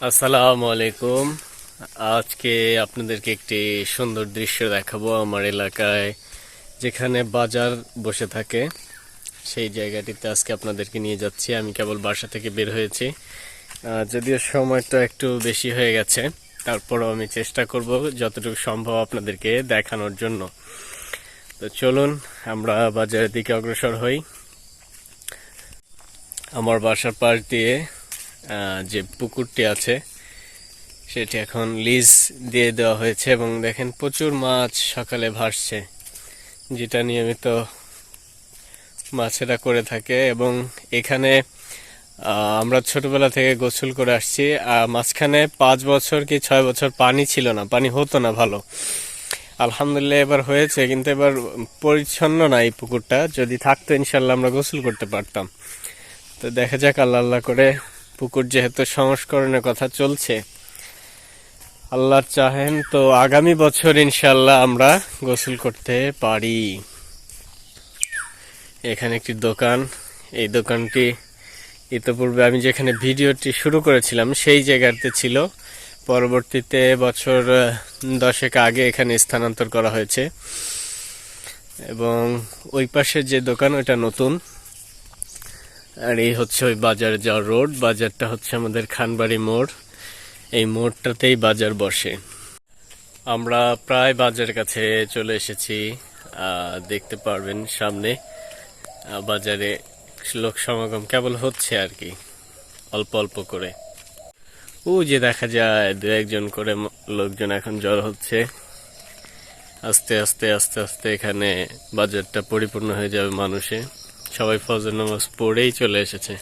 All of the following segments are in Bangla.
আসসালামু আলাইকুম। আজকে আপনাদেরকে একটি সুন্দর দৃশ্য দেখাবো আমার এলাকায় যেখানে বাজার বসে থাকে সেই জায়গাটিতে আজকে আপনাদেরকে নিয়ে যাচ্ছি। আমি কেবল বাসা থেকে বের হয়েছি, যদিও সময়টা একটু বেশি হয়ে গেছে, তারপরও আমি চেষ্টা করব যতটুকু সম্ভব আপনাদেরকে দেখানোর জন্য। তো চলুন আমরা বাজারের দিকে অগ্রসর হই। আমার বাসার পাশ দিয়ে যে পুকুরটি আছে সেটি এখন লিজ দিয়ে দেওয়া হয়েছে এবং দেখেন প্রচুর মাছ সকালে ভাসছে, যেটা নিয়মিত মাছেরা করে থাকে। এবং এখানে আমরা ছোটবেলা থেকে গোসল করে আসছি। মাঝখানে 5 বছর কি 6 বছর পানি ছিল না, পানি হতো না ভালো। আলহামদুলিল্লাহ এবার হয়েছে, কিন্তু এবার পরিচ্ছন্ন না এই পুকুরটা। যদি থাকতো ইনশাল্লাহ আমরা গোসল করতে পারতাম। তো দেখা যাক, আল্লাহ আল্লাহ করে পুকুর যেহেতু সংস্করণের কথা চলছে, আল্লাহ চাহেন তো আগামী বছর ইনশাল্লাহ আমরা গোসল করতে পারি। এখানে একটি দোকান, এই দোকানটি ইতিপূর্বে আমি যেখানে ভিডিওটি শুরু করেছিলাম সেই জায়গাতে ছিল। পরবর্তীতে বছর 10 আগে এখানে স্থানান্তর করা হয়েছে এবং ওই পাশের যে দোকান ওইটা নতুন। আর এই হচ্ছে ওই বাজারে যাওয়ার রোড। বাজারটা হচ্ছে আমাদের খানবাড়ি মোড়, এই মোড়টাতেই বাজার বসে। আমরা প্রায় বাজারের কাছে চলে এসেছি। দেখতে পারবেন সামনে বাজারে লোক সমাগম কেবল হচ্ছে আর কি, অল্প অল্প করে। ও যে দেখা যায় 2-1 জন করে লোকজন এখন জড়ো হচ্ছে। আস্তে আস্তে আস্তে আস্তে এখানে বাজারটা পরিপূর্ণ হয়ে যাবে মানুষে। সবাই ফজর নামাজ পড়েই চলে এসেছে।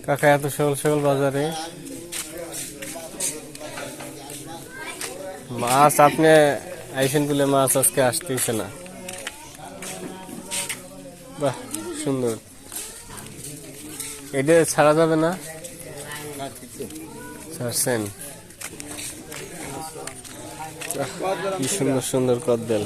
কাকা এত সকাল সকাল বাজারে মাছ আপনি আইসেন বলে মাছ আজকে আসতেছে না। বাহ, সুন্দর। এটা ছাড়া যাবে না? ছাড়ছেন? কি সুন্দর সুন্দর কদবেল।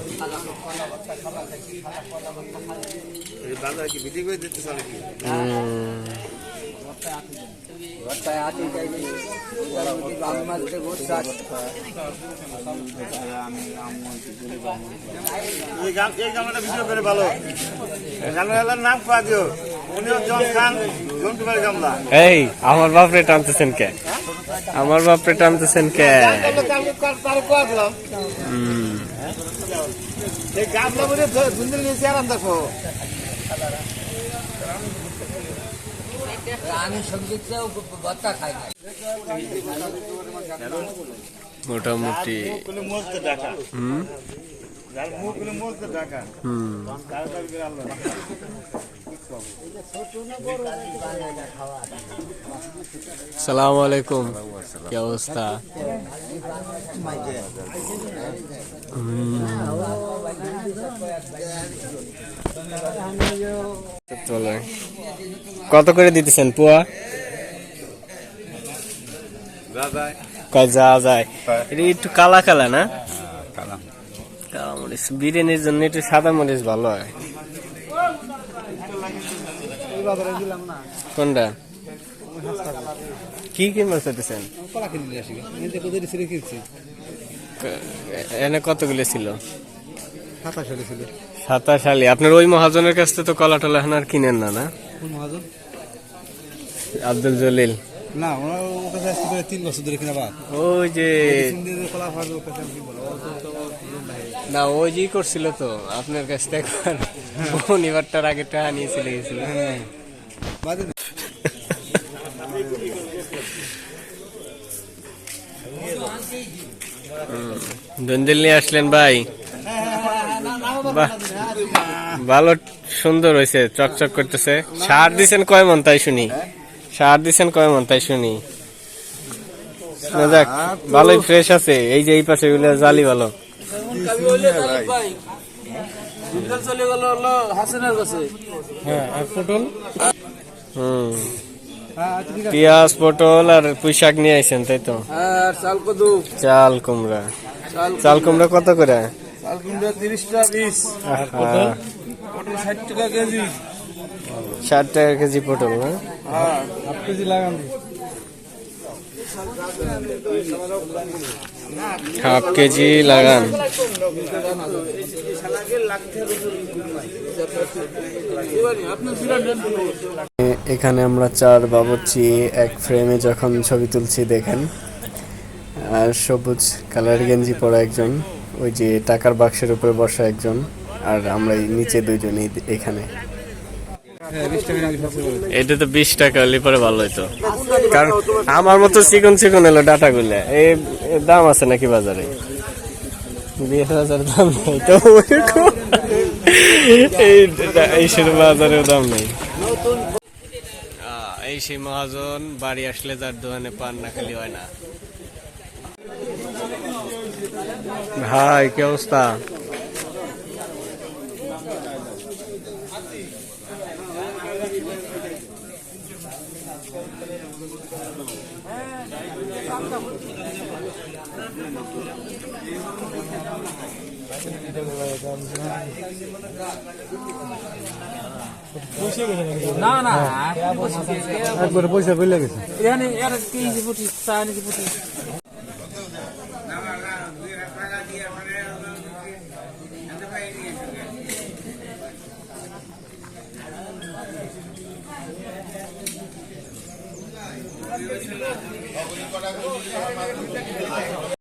এই আমার বাপরে টানতেছেন কে? আমার বাপরে টানতেছেন কে? মোটামুটি সালাম আলাইকুম, কি অবস্থা? কত করে দিতেছেন পোয়া? যা যায় এটা একটু কালা কালা না? কালা মরিচ বিরিয়ানির জন্য একটু সাদা মরিচ ভালো হয়। কোনটা? কি কি মাছ দিতেছেন? এনে কতগুলো ছিল? 27। আপনার ওই মহাজনের কাছ থেকে তো কলা টলা এখন আর কিনেন না? না, আব্দুল জলিল না, ওর কাছে আসতে 3 বছর ধরে কিনা বাদ। ওই যে না, ওই যে করছিল তো আপনার কাছ থেকে শনিবারটার আগে টাকা নিয়ে চলে গেছিল। দন্দল নিয়ে আসলেন ভাই? বাহ, ভালো সুন্দর হয়েছে, চকচক করতেছে। সার দিছেন কয় মন তাই শুনি? সার দিছেন কয় মন তাই শুনি? যাক, ভালোই ফ্রেশ আছে। এই যে এই পাশে জালি ভালো। চলে গেল হলো হাসিনার কাছে। হ্যাঁ, আর পটল? হুম, হ্যাঁ আচ্ছা ঠিক আছে। পেঁয়াজ, পটল আর পুঁই শাক নিয়ে আইছেন, তাই তো? আর চাল কদু, চাল কুমড়া। চাল চাল কুমড়া কত করে? চাল কিনবে 30 টাকা পিস, পটল পটল 60 টাকা কেজি। 60 টাকা কেজি পটল না? হ্যাঁ, 8 কেজি লাগান দি। হাফ কেজি লাগান। এখানে আমরা 4 বাবুর্চি এক ফ্রেমে যখন ছবি তুলছি দেখেন। আর সবুজ কালার গেঞ্জি পরা একজন, ওই যে টাকার বাক্সের উপরে বসা একজন, আর আমরা এই নিচে দুইজনই এখানে। হ্যাঁ 20 টাকা কেজি সবচেয়ে বড়। এটা তো 20 টাকা হলে পরে ভালো হইতো, কারণ আমার মতো চিকন চিকন এলো ডাটা গুলা এই দাম আছে নাকি বাজারে? 20,000 দাম নেই তো ওইরকম। এই সে বাজারেও দাম নেই। এই সেই মহাজন বাড়ি আসলে যার দোকানে পান না খালি হয় না। ভাই কি অবস্থা? না না একবারে পয়সা কইলা গেছে। এখানে এর কেজি ফুটি চা নাকি ফুটি।